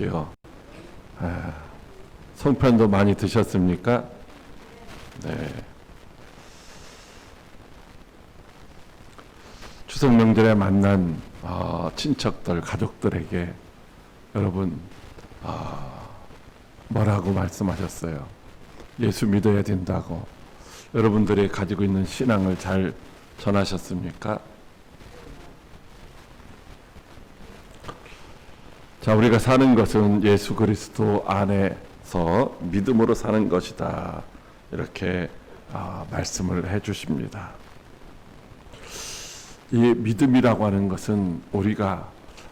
드셨지요? 송편도 많이 드셨습니까? 네. 추석 명절에 만난 친척들, 가족들에게 여러분 뭐라고 말씀하셨어요? 예수 믿어야 된다고. 여러분들이 가지고 있는 신앙을 잘 전하셨습니까? 자, 우리가 사는 것은 예수 그리스도 안에서 믿음으로 사는 것이다. 이렇게 말씀을 해 주십니다. 이 믿음이라고 하는 것은 우리가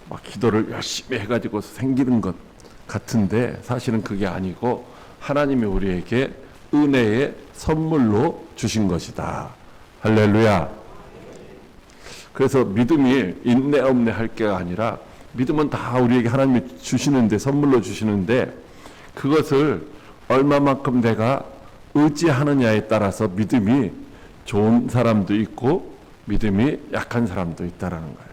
막 기도를 열심히 해가지고 생기는 것 같은데 사실은 그게 아니고 하나님이 우리에게 은혜의 선물로 주신 것이다. 할렐루야. 그래서 믿음이 있네 없네 할 게 아니라 믿음은 다 우리에게 하나님이 주시는데, 선물로 주시는데, 그것을 얼마만큼 내가 의지하느냐에 따라서 믿음이 좋은 사람도 있고 믿음이 약한 사람도 있다라는 거예요.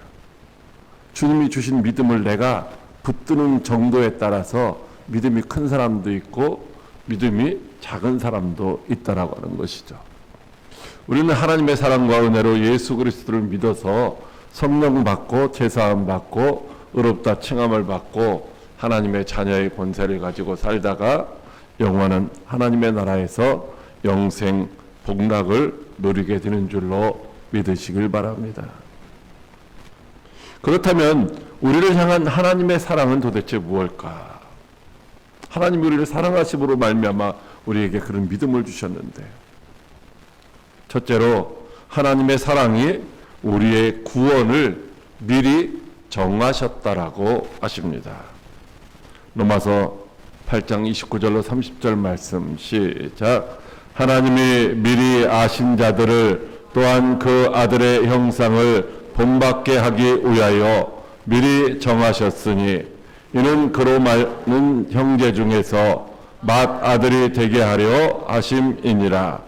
주님이 주신 믿음을 내가 붙드는 정도에 따라서 믿음이 큰 사람도 있고 믿음이 작은 사람도 있다라고 하는 것이죠. 우리는 하나님의 사랑과 은혜로 예수 그리스도를 믿어서 성령 받고 제사함 받고 의롭다 칭함을 받고 하나님의 자녀의 본세를 가지고 살다가 영원한 하나님의 나라에서 영생 복락을 누리게 되는 줄로 믿으시길 바랍니다. 그렇다면 우리를 향한 하나님의 사랑은 도대체 무엇일까? 하나님이 우리를 사랑하심으로 말미암아 우리에게 그런 믿음을 주셨는데, 첫째로 하나님의 사랑이 우리의 구원을 미리 정하셨다라고 하십니다. 로마서 8장 29절로 30절 말씀 시작. 하나님이 미리 아신 자들을 또한 그 아들의 형상을 본받게 하기 위하여 미리 정하셨으니 이는 그로 많은 형제 중에서 맏아들이 되게 하려 하심이니라.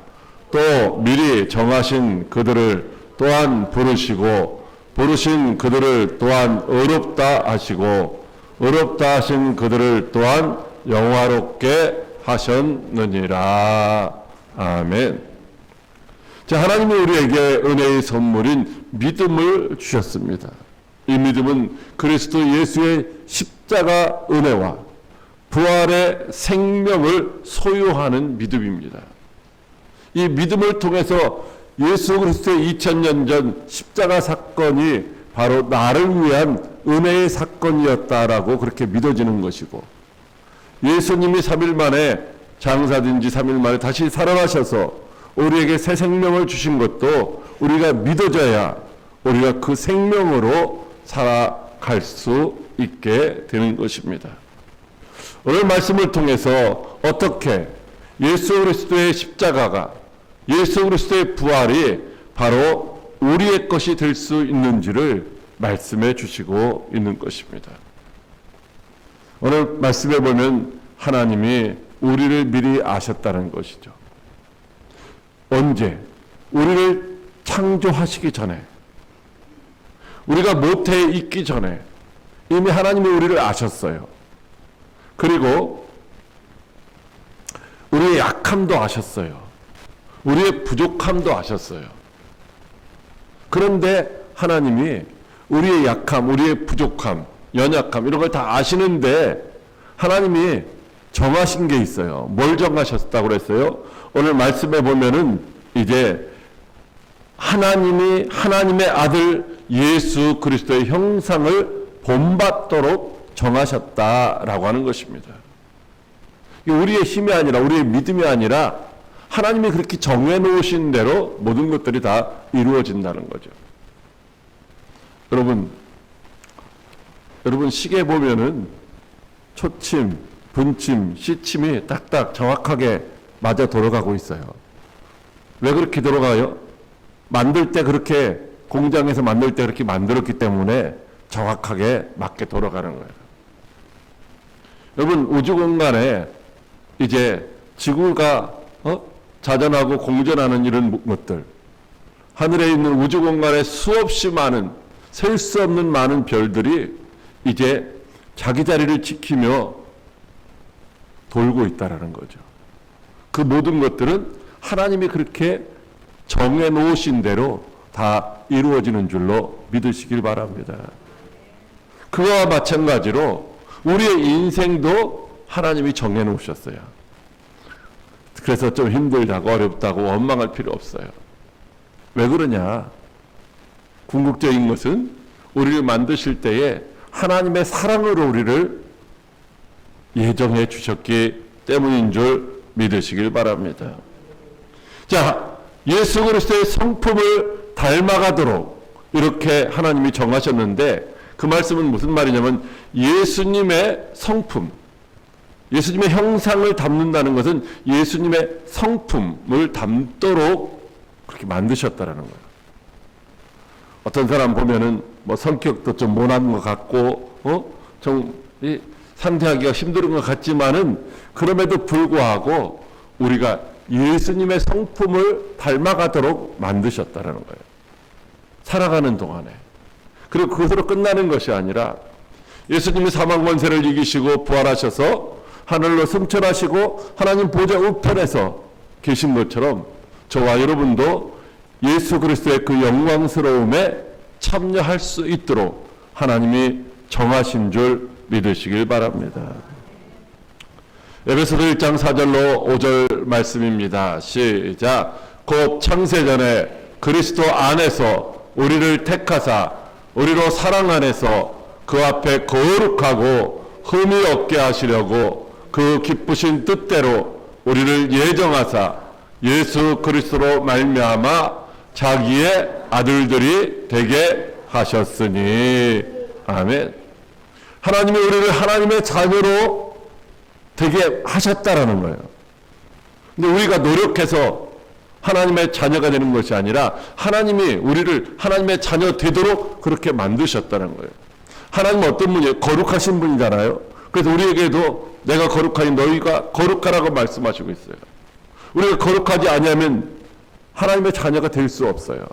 또 미리 정하신 그들을 또한 부르시고 부르신 그들을 또한 의롭다 하시고 의롭다 하신 그들을 또한 영화롭게 하셨느니라. 아멘. 자, 하나님이 우리에게 은혜의 선물인 믿음을 주셨습니다. 이 믿음은 그리스도 예수의 십자가 은혜와 부활의 생명을 소유하는 믿음입니다. 이 믿음을 통해서 예수 그리스도의 2000년 전 십자가 사건이 바로 나를 위한 은혜의 사건이었다라고 그렇게 믿어지는 것이고, 예수님이 3일 만에 장사된 지 3일 만에 다시 살아나셔서 우리에게 새 생명을 주신 것도 우리가 믿어져야 우리가 그 생명으로 살아갈 수 있게 되는 것입니다. 오늘 말씀을 통해서 어떻게 예수 그리스도의 십자가가, 예수 그리스도의 부활이 바로 우리의 것이 될 수 있는지를 말씀해 주시고 있는 것입니다. 오늘 말씀해 보면 하나님이 우리를 미리 아셨다는 것이죠. 언제? 우리를 창조하시기 전에, 우리가 모태에 있기 전에 이미 하나님이 우리를 아셨어요. 그리고 우리의 약함도 아셨어요. 우리의 부족함도 아셨어요. 그런데 하나님이 우리의 약함, 우리의 부족함, 연약함 이런 걸 다 아시는데 하나님이 정하신 게 있어요. 뭘 정하셨다고 그랬어요? 오늘 말씀해 보면은 이제 하나님이 하나님의 아들 예수 그리스도의 형상을 본받도록 정하셨다라고 하는 것입니다. 우리의 힘이 아니라 우리의 믿음이 아니라 하나님이 그렇게 정해 놓으신 대로 모든 것들이 다 이루어진다는 거죠. 여러분 시계 보면은 초침, 분침, 시침이 딱딱 정확하게 맞아 돌아가고 있어요. 왜 그렇게 돌아가요? 만들 때 그렇게, 공장에서 만들 때 그렇게 만들었기 때문에 정확하게 맞게 돌아가는 거예요. 여러분 우주 공간에 이제 지구가 자전하고 공전하는 이런 것들, 하늘에 있는 우주 공간에 수없이 많은, 셀 수 없는 많은 별들이 이제 자기 자리를 지키며 돌고 있다라는 거죠. 그 모든 것들은 하나님이 그렇게 정해 놓으신 대로 다 이루어지는 줄로 믿으시길 바랍니다. 그와 마찬가지로 우리의 인생도 하나님이 정해 놓으셨어요. 그래서 좀 힘들다고 어렵다고 원망할 필요 없어요. 왜 그러냐? 궁극적인 것은 우리를 만드실 때에 하나님의 사랑으로 우리를 예정해 주셨기 때문인 줄 믿으시길 바랍니다. 자, 예수 그리스도의 성품을 닮아가도록 이렇게 하나님이 정하셨는데 그 말씀은 무슨 말이냐면 예수님의 성품, 예수님의 형상을 담는다는 것은 예수님의 성품을 담도록 그렇게 만드셨다라는 거예요. 어떤 사람 보면은 뭐 성격도 좀 모난 것 같고, 좀 상대하기가 힘든 것 같지만은 그럼에도 불구하고 우리가 예수님의 성품을 닮아가도록 만드셨다라는 거예요. 살아가는 동안에. 그리고 그것으로 끝나는 것이 아니라 예수님이 사망 권세를 이기시고 부활하셔서 하늘로 승천하시고 하나님 보좌 우편에서 계신 것처럼 저와 여러분도 예수 그리스도의 그 영광스러움에 참여할 수 있도록 하나님이 정하신 줄 믿으시길 바랍니다. 에베소서 1장 4절로 5절 말씀입니다. 시작. 곧 창세전에 그리스도 안에서 우리를 택하사 우리로 사랑 안에서 그 앞에 거룩하고 흠이 없게 하시려고 그 기쁘신 뜻대로 우리를 예정하사 예수 그리스도로 말미암아 자기의 아들들이 되게 하셨으니. 아멘. 하나님이 우리를 하나님의 자녀로 되게 하셨다라는 거예요. 근데 우리가 노력해서 하나님의 자녀가 되는 것이 아니라 하나님이 우리를 하나님의 자녀 되도록 그렇게 만드셨다는 거예요. 하나님은 어떤 분이에요? 거룩하신 분이잖아요. 그래서 우리에게도 내가 거룩하니 너희가 거룩하라고 말씀하시고 있어요. 우리가 거룩하지 아니하면 하나님의 자녀가 될 수 없어요.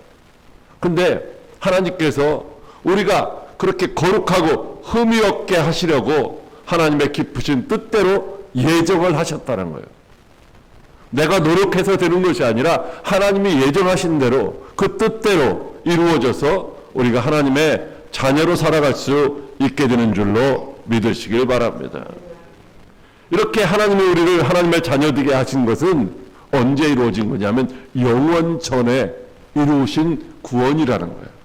근데 하나님께서 우리가 그렇게 거룩하고 흠이 없게 하시려고 하나님의 기쁘신 뜻대로 예정을 하셨다는 거예요. 내가 노력해서 되는 것이 아니라 하나님이 예정하신 대로 그 뜻대로 이루어져서 우리가 하나님의 자녀로 살아갈 수 있게 되는 줄로 믿으시길 바랍니다. 이렇게 하나님이 우리를 하나님의 자녀 되게 하신 것은 언제 이루어진 거냐면 영원 전에 이루신 구원이라는 거예요.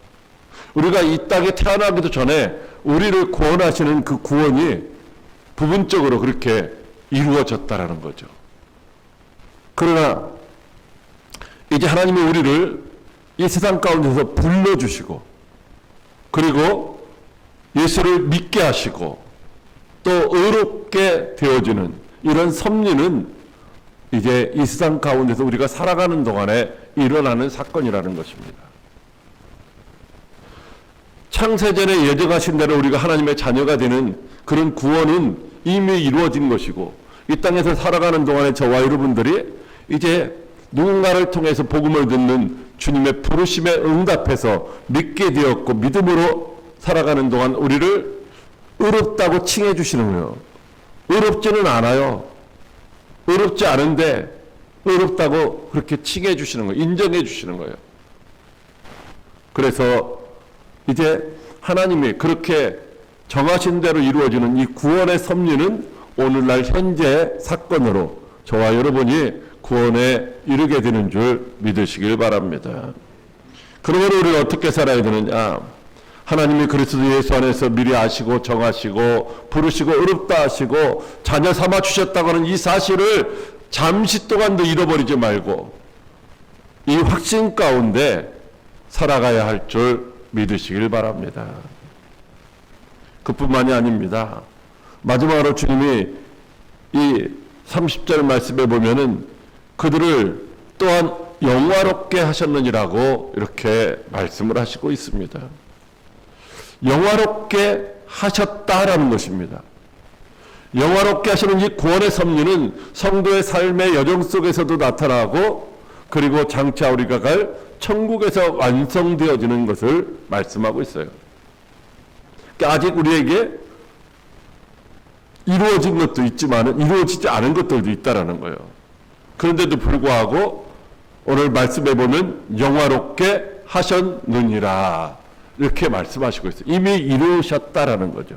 우리가 이 땅에 태어나기도 전에 우리를 구원하시는 그 구원이 부분적으로 그렇게 이루어졌다라는 거죠. 그러나 이제 하나님이 우리를 이 세상 가운데서 불러주시고 그리고 예수를 믿게 하시고 또 의롭게 되어지는 이런 섭리는 이제 이 세상 가운데서 우리가 살아가는 동안에 일어나는 사건이라는 것입니다. 창세전에 예정하신 대로 우리가 하나님의 자녀가 되는 그런 구원은 이미 이루어진 것이고 이 땅에서 살아가는 동안에 저와 여러분들이 이제 누군가를 통해서 복음을 듣는 주님의 부르심에 응답해서 믿게 되었고 믿음으로 살아가는 동안 우리를 의롭다고 칭해 주시는 거예요. 의롭지는 않아요. 의롭지 않은데 의롭다고 그렇게 칭해 주시는 거예요. 인정해 주시는 거예요. 그래서 이제 하나님이 그렇게 정하신 대로 이루어지는 이 구원의 섭리는 오늘날 현재 사건으로 저와 여러분이 구원에 이르게 되는 줄 믿으시길 바랍니다. 그러므로 우리가 어떻게 살아야 되느냐? 하나님이 그리스도 예수 안에서 미리 아시고 정하시고 부르시고 의롭다 하시고 자녀 삼아 주셨다고 하는 이 사실을 잠시 동안도 잃어버리지 말고 이 확신 가운데 살아가야 할 줄 믿으시길 바랍니다. 그뿐만이 아닙니다. 마지막으로 주님이 이 30절 말씀에 보면은 그들을 또한 영화롭게 하셨느니라고 이렇게 말씀을 하시고 있습니다. 영화롭게 하셨다라는 것입니다. 영화롭게 하시는 이 구원의 섭리는 성도의 삶의 여정 속에서도 나타나고 그리고 장차 우리가 갈 천국에서 완성되어지는 것을 말씀하고 있어요. 그러니까 아직 우리에게 이루어진 것도 있지만 이루어지지 않은 것들도 있다라는 거예요. 그런데도 불구하고 오늘 말씀해 보면 영화롭게 하셨느니라 이렇게 말씀하시고 있어요. 이미 이루셨다라는 거죠.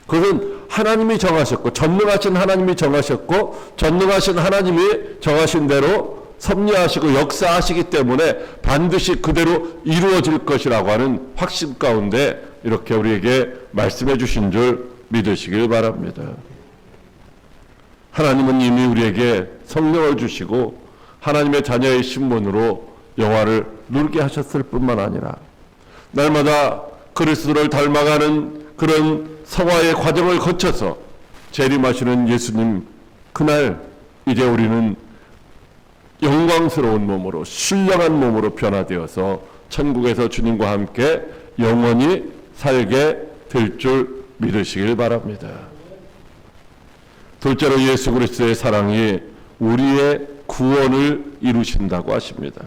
그것은 하나님이 정하셨고 전능하신 하나님이 정하셨고 전능하신 하나님이 정하신 대로 섭리하시고 역사하시기 때문에 반드시 그대로 이루어질 것이라고 하는 확신 가운데 이렇게 우리에게 말씀해 주신 줄 믿으시길 바랍니다. 하나님은 이미 우리에게 성령을 주시고 하나님의 자녀의 신분으로 영화를 누리게 하셨을 뿐만 아니라 날마다 그리스도를 닮아가는 그런 성화의 과정을 거쳐서 재림하시는 예수님, 그날 이제 우리는 영광스러운 몸으로 신령한 몸으로 변화되어서 천국에서 주님과 함께 영원히 살게 될 줄 믿으시길 바랍니다. 둘째로 예수 그리스도의 사랑이 우리의 구원을 이루신다고 하십니다.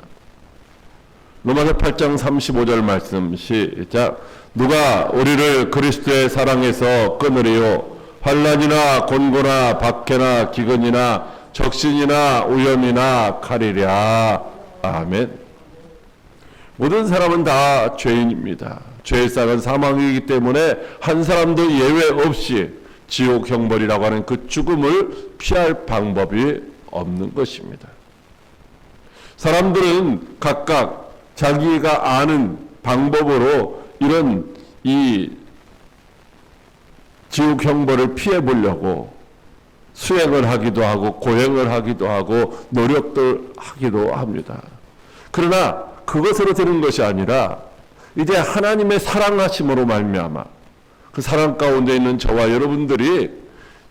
로마서 8장 35절 말씀 시작. 누가 우리를 그리스도의 사랑에서 끊으리요? 환난이나 곤고나 박해나 기근이나 적신이나 오염이나 칼이랴. 아멘. 모든 사람은 다 죄인입니다. 죄의 싹은 사망이기 때문에 한 사람도 예외 없이 지옥 형벌이라고 하는 그 죽음을 피할 방법이 없는 것입니다. 사람들은 각각 자기가 아는 방법으로 이런 이 지옥 형벌을 피해 보려고 수행을 하기도 하고 고행을 하기도 하고 노력들 하기도 합니다. 그러나 그것으로 되는 것이 아니라 이제 하나님의 사랑하심으로 말미암아 그 사랑 가운데 있는 저와 여러분들이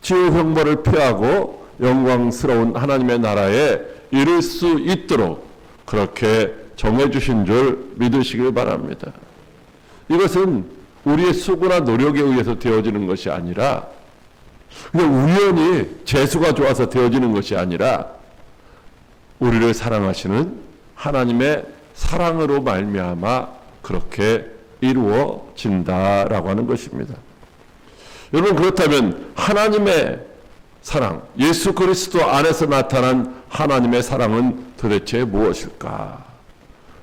지옥 형벌을 피하고 영광스러운 하나님의 나라에 이를 수 있도록 그렇게 정해주신 줄 믿으시길 바랍니다. 이것은 우리의 수고나 노력에 의해서 되어지는 것이 아니라 그냥 우연히 재수가 좋아서 되어지는 것이 아니라 우리를 사랑하시는 하나님의 사랑으로 말미암아 그렇게 이루어진다라고 하는 것입니다. 여러분, 그렇다면 하나님의 사랑, 예수 그리스도 안에서 나타난 하나님의 사랑은 도대체 무엇일까?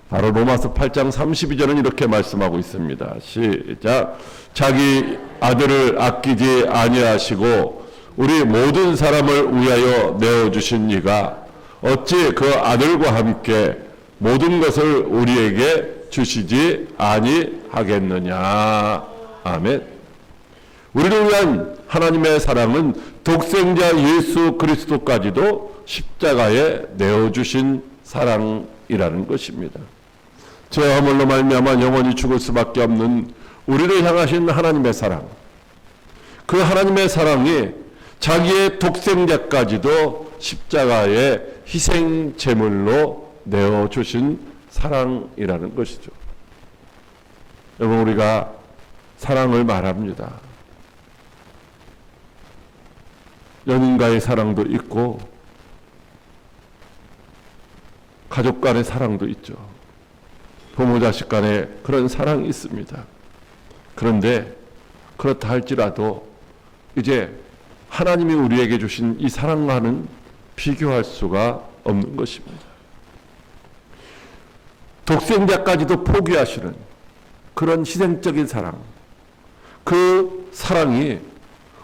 바로 로마서 8장 32절은 이렇게 말씀하고 있습니다. 시작. 자기 아들을 아끼지 아니하시고 우리 모든 사람을 위하여 내어주신 이가 어찌 그 아들과 함께 모든 것을 우리에게 주시지 아니하겠느냐. 아멘. 우리를 위한 하나님의 사랑은 독생자 예수 그리스도까지도 십자가에 내어주신 사랑이라는 것입니다. 죄와 허물로 말미암아 영원히 죽을 수밖에 없는 우리를 향하신 하나님의 사랑, 그 하나님의 사랑이 자기의 독생자까지도 십자가의 희생 제물로 내어주신 사랑이라는 것이죠. 여러분, 우리가 사랑을 말합니다. 연인과의 사랑도 있고 가족 간의 사랑도 있죠. 부모 자식 간의 그런 사랑이 있습니다. 그런데 그렇다 할지라도 이제 하나님이 우리에게 주신 이 사랑과는 비교할 수가 없는 것입니다. 독생자까지도 포기하시는 그런 희생적인 사랑, 그 사랑이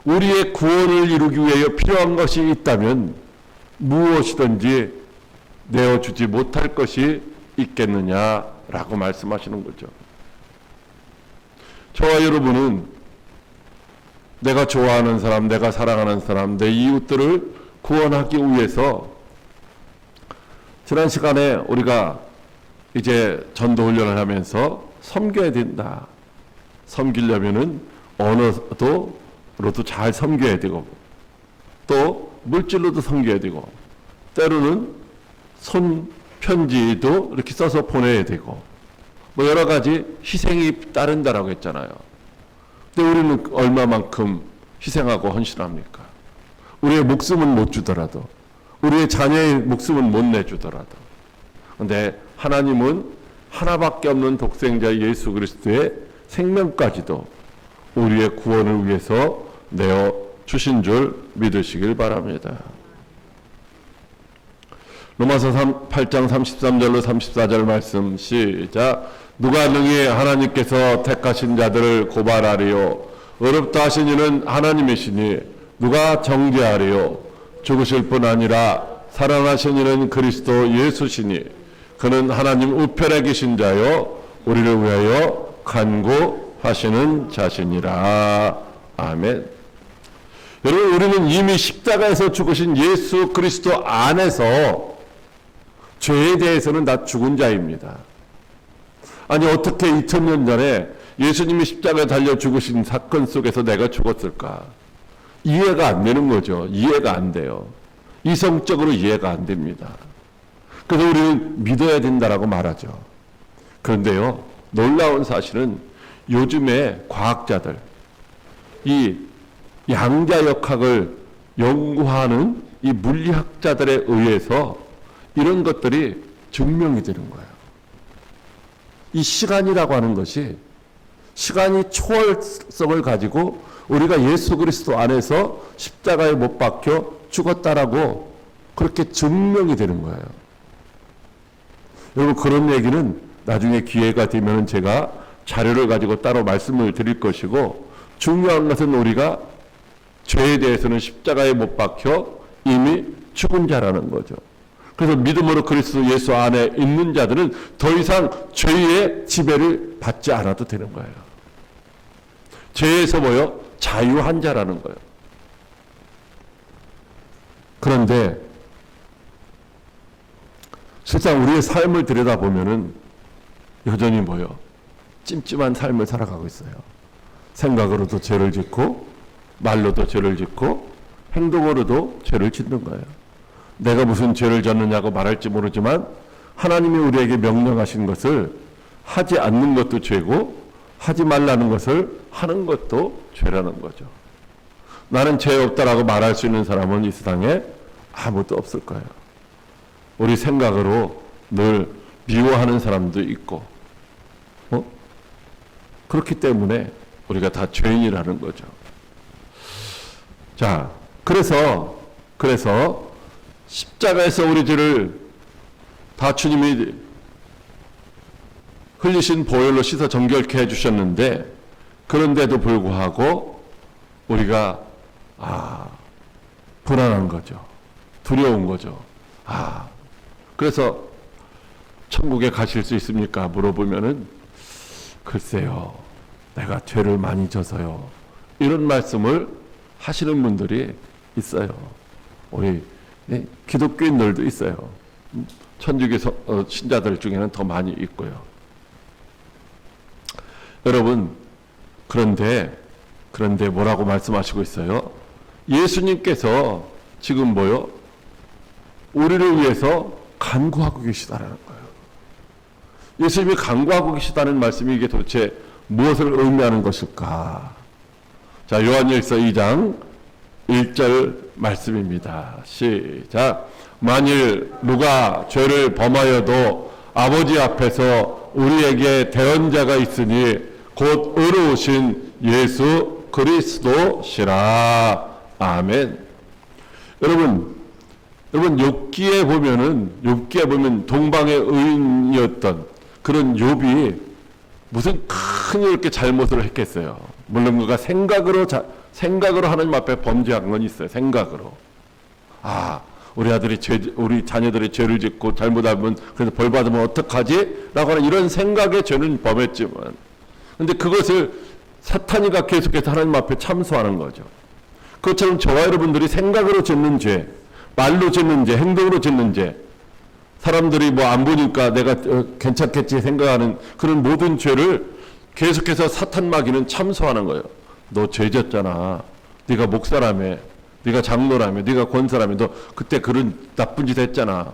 우리의 구원을 이루기 위하여 필요한 것이 있다면 무엇이든지 내어주지 못할 것이 있겠느냐라고 말씀하시는 거죠. 저와 여러분은 내가 좋아하는 사람, 내가 사랑하는 사람, 내 이웃들을 구원하기 위해서 지난 시간에 우리가 이제 전도 훈련을 하면서 섬겨야 된다. 섬기려면은 언어로도 잘 섬겨야 되고 또 물질로도 섬겨야 되고 때로는 손 편지도 이렇게 써서 보내야 되고 뭐 여러 가지 희생이 따른다라고 했잖아요. 근데 우리는 얼마만큼 희생하고 헌신합니까? 우리의 목숨은 못 주더라도, 우리의 자녀의 목숨은 못 내주더라도. 근데 하나님은 하나밖에 없는 독생자 예수 그리스도의 생명까지도 우리의 구원을 위해서 내어 주신 줄 믿으시길 바랍니다. 로마서 8장 33절로 34절 말씀 시작. 누가 능히 하나님께서 택하신 자들을 고발하리요. 어렵다 하신 이는 하나님이시니 누가 정죄하리요. 죽으실 뿐 아니라 살아나신 이는 그리스도 예수시니 그는 하나님 우편에 계신 자요 우리를 위하여 간구하시는 자시니라. 아멘. 여러분, 우리는 이미 십자가에서 죽으신 예수 그리스도 안에서 죄에 대해서는 다 죽은 자입니다. 아니, 어떻게 2000년 전에 예수님이 십자가에 달려 죽으신 사건 속에서 내가 죽었을까? 이해가 안 되는 거죠. 이해가 안 돼요. 이성적으로 이해가 안 됩니다. 그래서 우리는 믿어야 된다라고 말하죠. 그런데요, 놀라운 사실은 요즘에 과학자들, 이 양자역학을 연구하는 이 물리학자들에 의해서 이런 것들이 증명이 되는 거예요. 이 시간이라고 하는 것이 시간이 초월성을 가지고 우리가 예수 그리스도 안에서 십자가에 못 박혀 죽었다라고 그렇게 증명이 되는 거예요. 여러분, 그런 얘기는 나중에 기회가 되면 제가 자료를 가지고 따로 말씀을 드릴 것이고, 중요한 것은 우리가 죄에 대해서는 십자가에 못 박혀 이미 죽은 자라는 거죠. 그래서 믿음으로 그리스도 예수 안에 있는 자들은 더 이상 죄의 지배를 받지 않아도 되는 거예요. 죄에서 뭐요? 자유한 자라는 거예요. 그런데 실상 우리의 삶을 들여다보면은 여전히 뭐요? 찜찜한 삶을 살아가고 있어요. 생각으로도 죄를 짓고, 말로도 죄를 짓고, 행동으로도 죄를 짓는 거예요. 내가 무슨 죄를 졌느냐고 말할지 모르지만 하나님이 우리에게 명령하신 것을 하지 않는 것도 죄고, 하지 말라는 것을 하는 것도 죄라는 거죠. 나는 죄 없다라고 말할 수 있는 사람은 이 세상에 아무도 없을 거예요. 우리 생각으로 늘 미워하는 사람도 있고, 그렇기 때문에 우리가 다 죄인이라는 거죠. 자, 그래서 십자가에서 우리 죄를 다 주님이 흘리신 보혈로 씻어 정결케 해주셨는데, 그런데도 불구하고 우리가 불안한 거죠. 두려운 거죠. 그래서 천국에 가실 수 있습니까? 물어보면은 글쎄요, 내가 죄를 많이 져서요, 이런 말씀을 하시는 분들이 있어요. 우리 기독교인들도 있어요. 천주교 신자들 중에는 더 많이 있고요. 여러분, 그런데 뭐라고 말씀하시고 있어요? 예수님께서 지금 뭐요? 우리를 위해서 간구하고 계시다라는 거예요. 예수님이 간구하고 계시다는 말씀이 이게 도대체 무엇을 의미하는 것일까? 자, 요한일서 2장 1절 말씀입니다. 시작. 만일 누가 죄를 범하여도 아버지 앞에서 우리에게 대언자가 있으니 곧 의로우신 예수 그리스도시라. 아멘. 여러분 욥기에 보면 동방의 의인이었던 그런 욥이 무슨 큰 이렇게 잘못을 했겠어요. 물론 그가 생각으로 하나님 앞에 범죄한 건 있어요. 생각으로. 우리 자녀들이 죄를 짓고 잘못하면 그래서 벌 받으면 어떡하지? 라고 하는 이런 생각에 죄는 범했지만, 근데 그것을 사탄이가 계속해서 하나님 앞에 참소하는 거죠. 그것처럼 저와 여러분들이 생각으로 짓는 죄, 말로 짓는 죄, 행동으로 짓는 죄, 사람들이 뭐 안 보니까 내가 괜찮겠지 생각하는 그런 모든 죄를 계속해서 사탄 마귀는 참소하는 거예요. 너 죄 졌잖아. 네가 목사라며, 네가 장로라며, 네가 권사라며, 너 그때 그런 나쁜 짓 했잖아.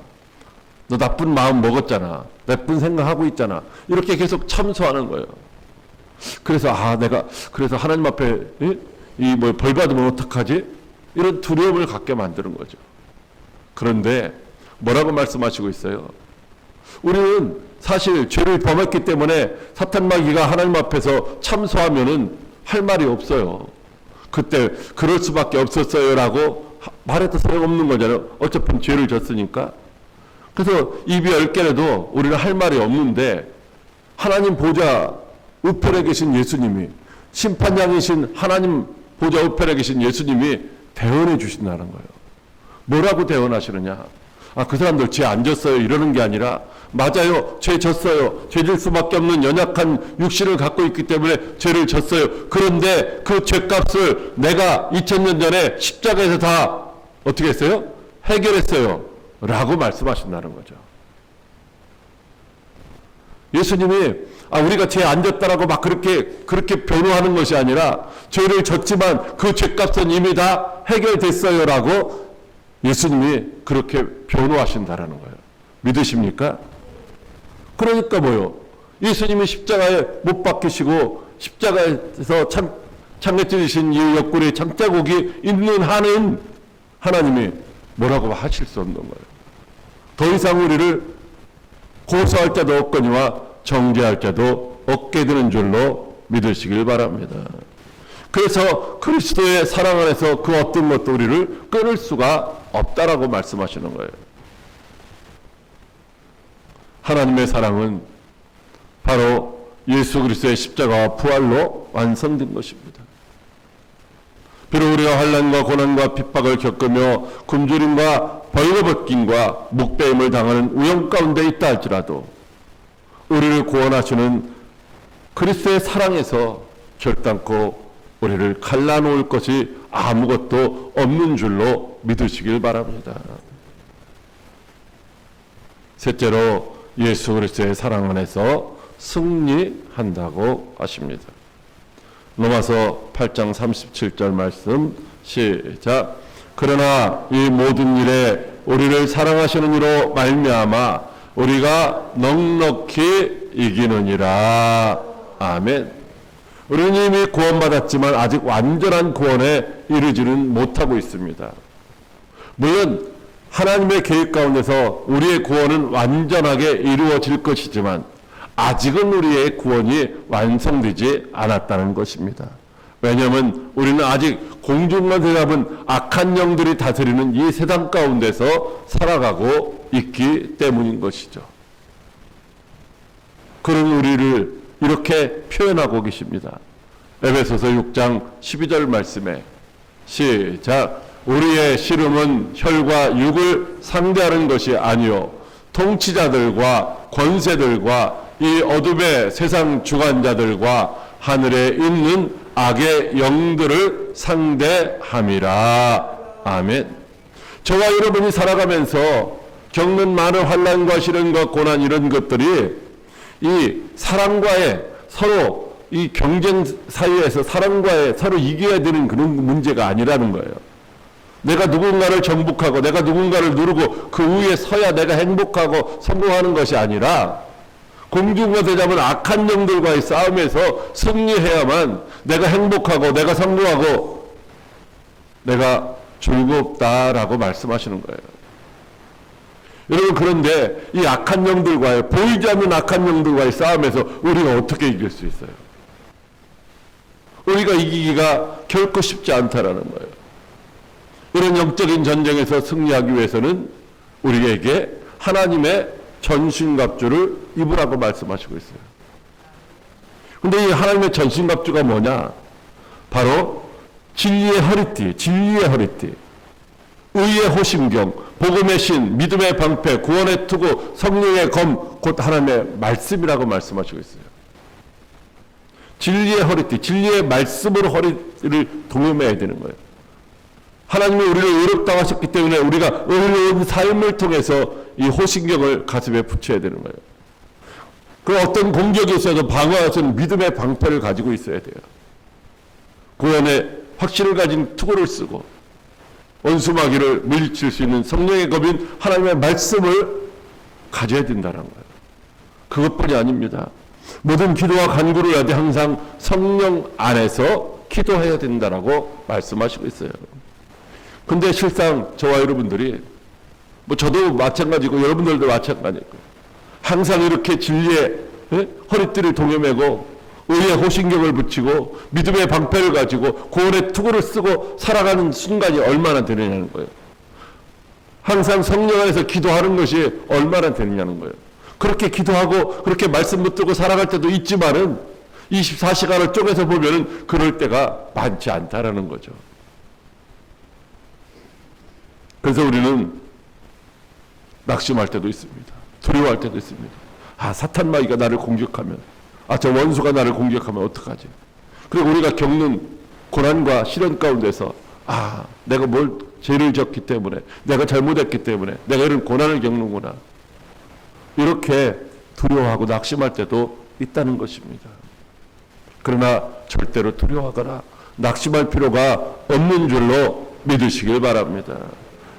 너 나쁜 마음 먹었잖아. 나쁜 생각하고 있잖아. 이렇게 계속 참소하는 거예요. 그래서 그래서 하나님 앞에 벌 받으면 어떡하지? 이런 두려움을 갖게 만드는 거죠. 그런데 뭐라고 말씀하시고 있어요? 우리는 사실 죄를 범했기 때문에 사탄 마귀가 하나님 앞에서 참소하면은 할 말이 없어요. 그때 그럴 수밖에 없었어요라고 말해도 소용없는 거잖아요. 어차피 죄를 졌으니까. 그래서 입이 10개라도 우리는 할 말이 없는데 하나님 보좌 우편에 계신 예수님이, 심판장이신 하나님 보좌 우편에 계신 예수님이 대언해 주신다는 거예요. 뭐라고 대언하시느냐? 그 사람들 죄 안 졌어요 이러는 게 아니라, 맞아요, 죄 졌어요. 죄질 수밖에 없는 연약한 육신을 갖고 있기 때문에 죄를 졌어요. 그런데 그 죄값을 내가 2000년 전에 십자가에서 다 어떻게 했어요? 해결했어요 라고 말씀하신다는 거죠. 예수님이 우리가 죄 안 졌다라고 막 그렇게 변호하는 것이 아니라, 죄를 졌지만 그 죄값은 이미 다 해결됐어요라고 예수님이 그렇게 변호하신다라는 거예요. 믿으십니까? 그러니까 뭐요? 예수님이 십자가에 못 박히시고 십자가에서 창에 찔리신 이 옆구리에 창자국이 있는 한은 하나님이 뭐라고 하실 수 없는 거예요. 더 이상 우리를 고소할 자도 없거니와 정죄할 자도 없게 되는 줄로 믿으시길 바랍니다. 그래서 그리스도의 사랑 안에서 그 어떤 것도 우리를 끊을 수가 없다라고 말씀하시는 거예요. 하나님의 사랑은 바로 예수 그리스도의 십자가와 부활로 완성된 것입니다. 비록 우리가 환난과 고난과 핍박을 겪으며 굶주림과 벌거벗김과 목배임을 당하는 우영 가운데 있다 할지라도 우리를 구원하시는 그리스도의 사랑에서 결단코 우리를 갈라놓을 것이 아무것도 없는 줄로 믿으시길 바랍니다. 셋째로 예수 그리스도의 사랑 안에서 승리한다고 하십니다. 로마서 8장 37절 말씀 시작. 그러나 이 모든 일에 우리를 사랑하시는 이로 말미암아 우리가 넉넉히 이기느니라. 아멘. 우리는 이미 구원받았지만 아직 완전한 구원에 이르지는 못하고 있습니다. 물론 하나님의 계획 가운데서 우리의 구원은 완전하게 이루어질 것이지만 아직은 우리의 구원이 완성되지 않았다는 것입니다. 왜냐하면 우리는 아직 공중과 대답은 악한 영들이 다스리는 이 세상 가운데서 살아가고 있기 때문인 것이죠. 그런 우리를 이렇게 표현하고 계십니다. 에베소서 6장 12절 말씀에 시작. 우리의 씨름은 혈과 육을 상대하는 것이 아니요 통치자들과 권세들과 이 어둠의 세상 주관자들과 하늘에 있는 악의 영들을 상대함이라. 아멘. 저와 여러분이 살아가면서 겪는 많은 환난과 시련과 고난 이런 것들이 이 사랑과의 서로 이 경쟁 사이에서 사랑과의 서로 이겨야 되는 그런 문제가 아니라는 거예요. 내가 누군가를 정복하고 내가 누군가를 누르고 그 위에 서야 내가 행복하고 성공하는 것이 아니라 공중과 대잡은 악한 영들과의 싸움에서 승리해야만 내가 행복하고 내가 성공하고 내가 즐겁다라고 말씀하시는 거예요. 여러분, 그런데 이 악한 영들과의, 보이지 않는 악한 영들과의 싸움에서 우리가 어떻게 이길 수 있어요? 우리가 이기기가 결코 쉽지 않다라는 거예요. 이런 영적인 전쟁에서 승리하기 위해서는 우리에게 하나님의 전신갑주를 입으라고 말씀하시고 있어요. 근데 이 하나님의 전신갑주가 뭐냐? 바로 진리의 허리띠, 진리의 허리띠, 의의 호심경, 복음의 신, 믿음의 방패, 구원의 투구, 성령의 검, 곧 하나님의 말씀이라고 말씀하시고 있어요. 진리의 허리띠, 진리의 말씀으로 허리를 동여매야 되는 거예요. 하나님이 우리를 의롭다 하셨기 때문에 우리가 의로운 삶을 통해서 이 호신경을 가슴에 붙여야 되는 거예요. 그 어떤 공격이 있어도 방어할 수 있는 믿음의 방패를 가지고 있어야 돼요. 구원의 확신을 가진 투구를 쓰고 원수마귀를 물리칠 수 있는 성령의 검인 하나님의 말씀을 가져야 된다는 거예요. 그것뿐이 아닙니다. 모든 기도와 간구를 해야 돼. 항상 성령 안에서 기도해야 된다라고 말씀하시고 있어요. 근데 실상 저와 여러분들이, 저도 마찬가지고 여러분들도 마찬가지고, 항상 이렇게 진리의 허리띠를 동여매고 의의 호신경을 붙이고 믿음의 방패를 가지고 구원의 투구를 쓰고 살아가는 순간이 얼마나 되느냐는 거예요. 항상 성령 안에서 기도하는 것이 얼마나 되느냐는 거예요. 그렇게 기도하고 그렇게 말씀 붙들고 살아갈 때도 있지만은 24시간을 쪼개서 보면은 그럴 때가 많지 않다라는 거죠. 그래서 우리는 낙심할 때도 있습니다. 두려워할 때도 있습니다. 아, 사탄 마귀가 나를 공격하면, 아, 저 원수가 나를 공격하면 어떡하지? 그리고 우리가 겪는 고난과 시련 가운데서 아, 내가 뭘 죄를 졌기 때문에, 내가 잘못했기 때문에 내가 이런 고난을 겪는구나, 이렇게 두려워하고 낙심할 때도 있다는 것입니다. 그러나 절대로 두려워하거나 낙심할 필요가 없는 줄로 믿으시길 바랍니다.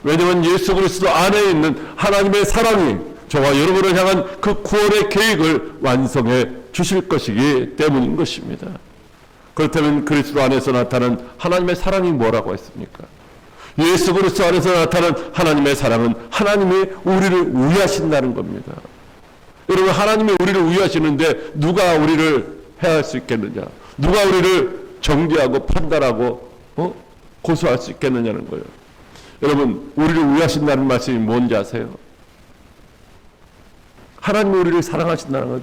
왜냐하면 예수 그리스도 안에 있는 하나님의 사랑이 저와 여러분을 향한 그 구원의 계획을 완성해 주실 것이기 때문인 것입니다. 그렇다면 그리스도 안에서 나타나는 하나님의 사랑이 뭐라고 했습니까? 예수 그리스도 안에서 나타나는 하나님의 사랑은 하나님이 우리를 위하신다는 겁니다. 여러분, 하나님이 우리를 위하시는데 누가 우리를 해할 수 있겠느냐? 누가 우리를 정죄하고 판단하고 고소할 수 있겠느냐는 거예요. 여러분, 우리를 위하신다는 말씀이 뭔지 아세요? 하나님이 우리를 사랑하신다는 것,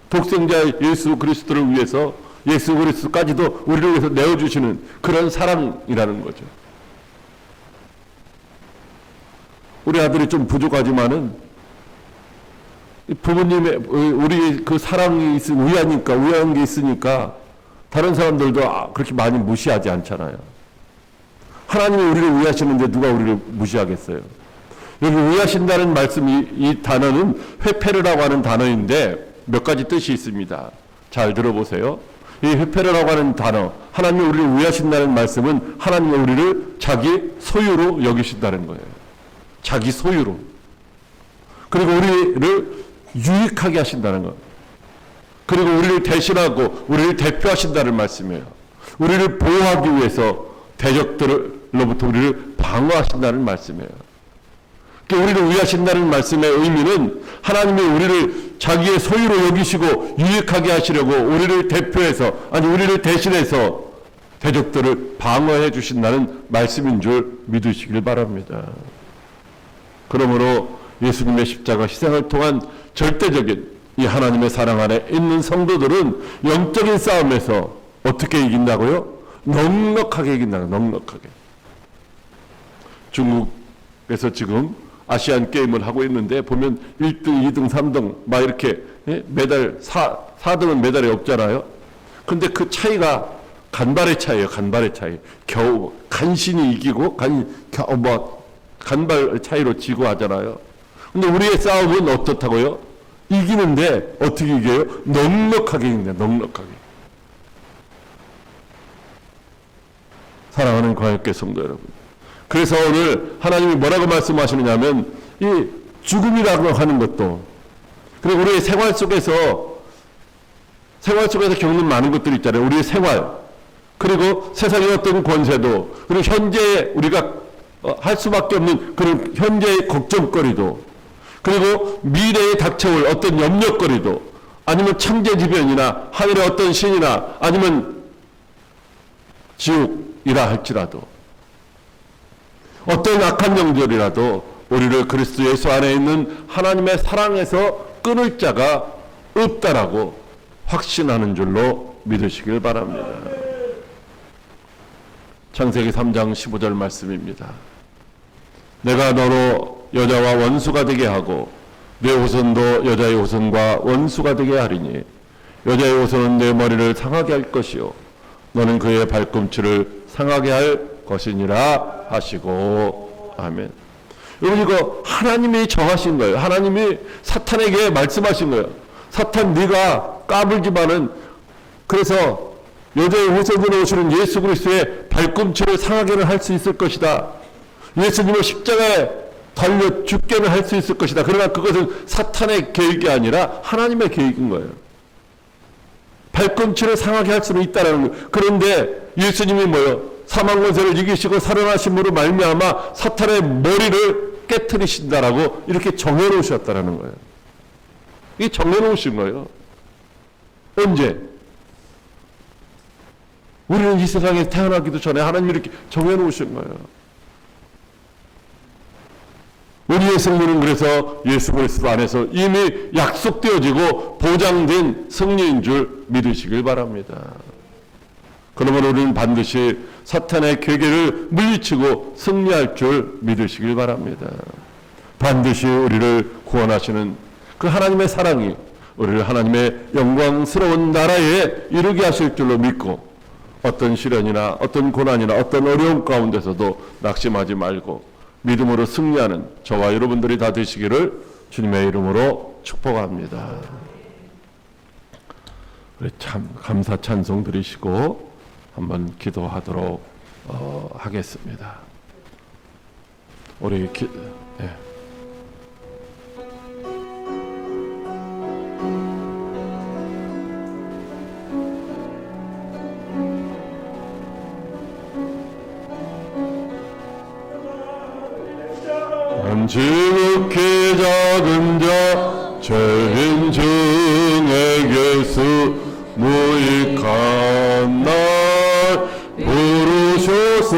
독생자 예수 그리스도를 위해서 예수 그리스도까지도 우리를 위해서 내어주시는 그런 사랑이라는 거죠. 우리 아들이 좀 부족하지만은 부모님의 우리 그 사랑이 위하니까, 위한 게 있으니까 다른 사람들도 그렇게 많이 무시하지 않잖아요. 하나님이 우리를 위하시는데 누가 우리를 무시하겠어요? 여기 위하신다는 말씀, 이 단어는 회페르라고 하는 단어인데 몇 가지 뜻이 있습니다. 잘 들어보세요. 이 회페르라고 하는 단어, 하나님이 우리를 위하신다는 말씀은 하나님이 우리를 자기 소유로 여기신다는 거예요. 자기 소유로. 그리고 우리를 유익하게 하신다는 것. 그리고 우리를 대신하고 우리를 대표하신다는 말씀이에요. 우리를 보호하기 위해서 대적들로부터 우리를 방어하신다는 말씀이에요. 우리를 위하신다는 말씀의 의미는 하나님이 우리를 자기의 소유로 여기시고 유익하게 하시려고 우리를 대표해서, 아니 우리를 대신해서 대적들을 방어해 주신다는 말씀인 줄 믿으시길 바랍니다. 그러므로 예수님의 십자가 희생을 통한 절대적인 이 하나님의 사랑 안에 있는 성도들은 영적인 싸움에서 어떻게 이긴다고요? 넉넉하게 이긴다고, 넉넉하게. 중국에서 지금 아시안 게임을 하고 있는데 보면 1등, 2등, 3등 막 이렇게 메달 4등은 메달이 없잖아요. 근데 그 차이가 간발의 차이예요. 간발의 차이. 겨우 간신히 이기고 겨우 간발 차이로 지고 하잖아요. 근데 우리의 싸움은 어떻다고요? 이기는데 어떻게 이겨요? 넉넉하게 이긴다. 넉넉하게. 사랑하는 과학계 성도 여러분, 그래서 오늘 하나님이 뭐라고 말씀하시느냐면 이 죽음이라고 하는 것도, 그리고 우리의 생활 속에서 겪는 많은 것들이 있잖아요. 우리의 생활, 그리고 세상의 어떤 권세도, 그리고 현재 우리가 할 수밖에 없는 그런 현재의 걱정거리도, 그리고 미래에 닥쳐올 어떤 염려거리도, 아니면 천재지변이나 하늘의 어떤 신이나 아니면 지옥이라 할지라도, 어떤 악한 영절이라도 우리를 그리스도 예수 안에 있는 하나님의 사랑에서 끊을 자가 없다라고 확신하는 줄로 믿으시길 바랍니다. 창세기 3장 15절 말씀입니다. 내가 너로 여자와 원수가 되게 하고 내 후손도 여자의 후손과 원수가 되게 하리니 여자의 후손은 내 머리를 상하게 할 것이요 너는 그의 발꿈치를 상하게 할 것이니라 하시고. 아멘. 여러분, 이거 하나님이 정하신 거예요. 하나님이 사탄에게 말씀하신 거예요. 사탄, 네가 까불지만은, 그래서 여자의 후손으로 오시는 예수 그리스도의 발꿈치를 상하게는 할 수 있을 것이다. 예수님을 십자가에 달려 죽게는 할 수 있을 것이다. 그러나 그것은 사탄의 계획이 아니라 하나님의 계획인 거예요. 발꿈치를 상하게 할 수는 있다라는 거예요. 그런데 예수님이 뭐요? 사망 권세를 이기시고 살아나심으로 말미암아 사탄의 머리를 깨트리신다라고 이렇게 정해놓으셨다라는 거예요. 이게 정해놓으신 거예요. 언제? 우리는 이 세상에 태어나기도 전에 하나님이 이렇게 정해놓으신 거예요. 우리의 승리는 그래서 예수 그리스도 안에서 이미 약속되어지고 보장된 승리인 줄 믿으시길 바랍니다. 그러므로 우리는 반드시 사탄의 괴계를 물리치고 승리할 줄 믿으시길 바랍니다. 반드시 우리를 구원하시는 그 하나님의 사랑이 우리를 하나님의 영광스러운 나라에 이르게 하실 줄로 믿고 어떤 시련이나 어떤 고난이나 어떤 어려움 가운데서도 낙심하지 말고 믿음으로 승리하는 저와 여러분들이 다 되시기를 주님의 이름으로 축복합니다. 우리 참 감사 찬송 드리시고 한번 기도하도록 하겠습니다. 우리 네. 지극히 작은 자 죄인 중에게서 무익한 날 부르셔서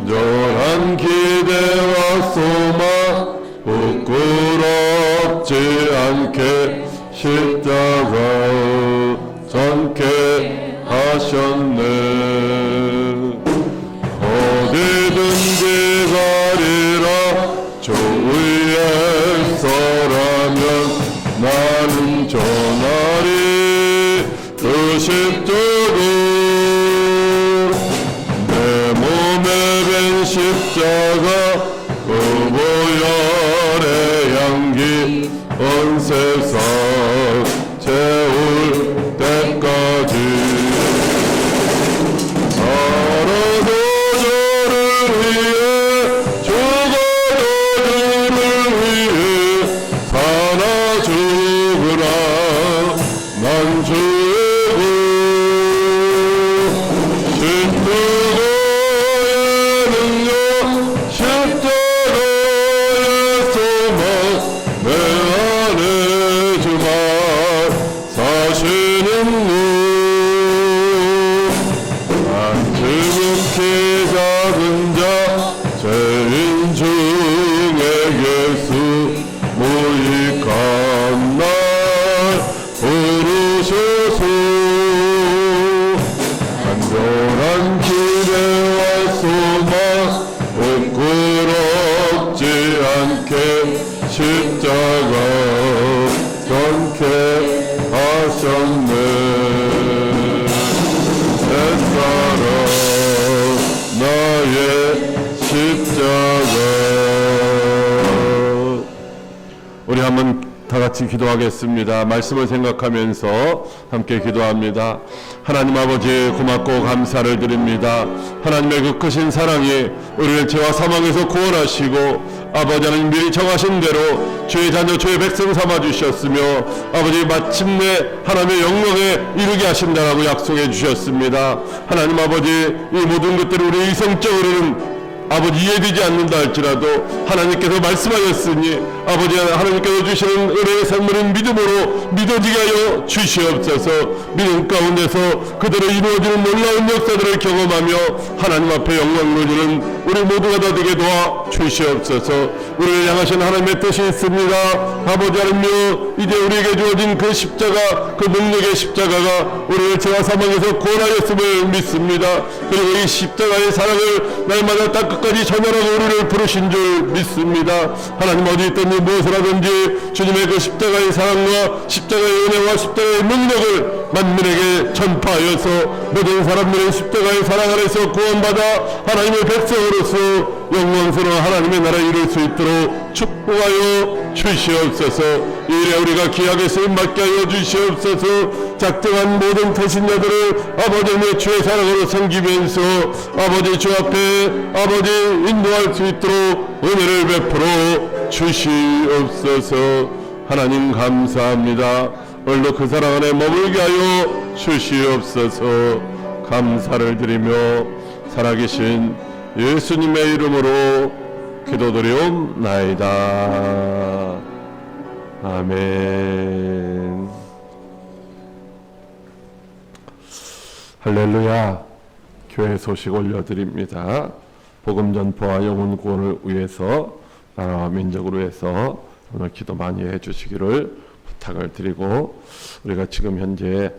전한 기대와 소망 부끄럽지 않게 십자가 전케 하셨네. 어디든지 가리라 주 위에서라면 나는 전하리 그 십자가 내 몸에 밴 십자가 그 보혈의 향기 온 세상 채울 때까지 십자가 전케 하셨네. 옛사랑 나의 십자가. 우리 한번 다 같이 기도하겠습니다. 말씀을 생각하면서 함께 기도합니다. 하나님 아버지 고맙고 감사를 드립니다. 하나님의 그 크신 사랑이 우리를 죄와 사망에서 구원하시고 아버지 하나님 미리 정하신 대로 주의 자녀 주의 백성 삼아주셨으며 아버지 마침내 하나님의 영광에 이르게 하신다라고 약속해 주셨습니다. 하나님 아버지 이 모든 것들을 우리 이성적으로는 아버지 이해되지 않는다 할지라도 하나님께서 말씀하셨으니 아버지 하나님께서 주시는 은혜의 선물인 믿음으로 믿어지게 하여 주시옵소서. 믿음 가운데서 그대로 이루어지는 놀라운 역사들을 경험하며 하나님 앞에 영광을 주는 우리 모두가 다 되게 도와 주시옵소서. 우리를 향하신 하나님의 뜻이 있습니다. 아버지 하나님여 이제 우리에게 주어진 그 십자가 그 능력의 십자가가 우리를 죄와 사망에서 구원하였음을 믿습니다. 그리고 이 십자가의 사랑을 날마다 딱 끝까지 전하라고 우리를 부르신 줄 믿습니다. 하나님 어디 있든지 무엇을 하든지 주님의 그 십자가의 사랑과 십자가의 은혜와 십자가의 능력을 만민에게 전파하여서 모든 사람들의 십자가의 사랑 안에서 구원받아 하나님의 백성으로서 영광스러운 하나님의 나라에 이룰 수 있도록 축복하여 주시옵소서. 이 일에 우리가 귀하게 쓰임받게 하여 주시옵소서. 작정한 모든 태신자들을 아버지의 주의 사랑으로 섬기면서 아버지 주 앞에 아버지 인도할 수 있도록 은혜를 베풀어 주시옵소서. 하나님 감사합니다. 오늘도 그 사랑 안에 머물게 하여 주시옵소서. 감사를 드리며 살아계신 예수님의 이름으로 기도드리옵나이다. 아멘. 할렐루야. 교회 소식 올려드립니다. 복음 전파와 영혼 구원을 위해서 나라와 민족을 위해서 오늘 기도 많이 해주시기를 부탁을 드리고, 우리가 지금 현재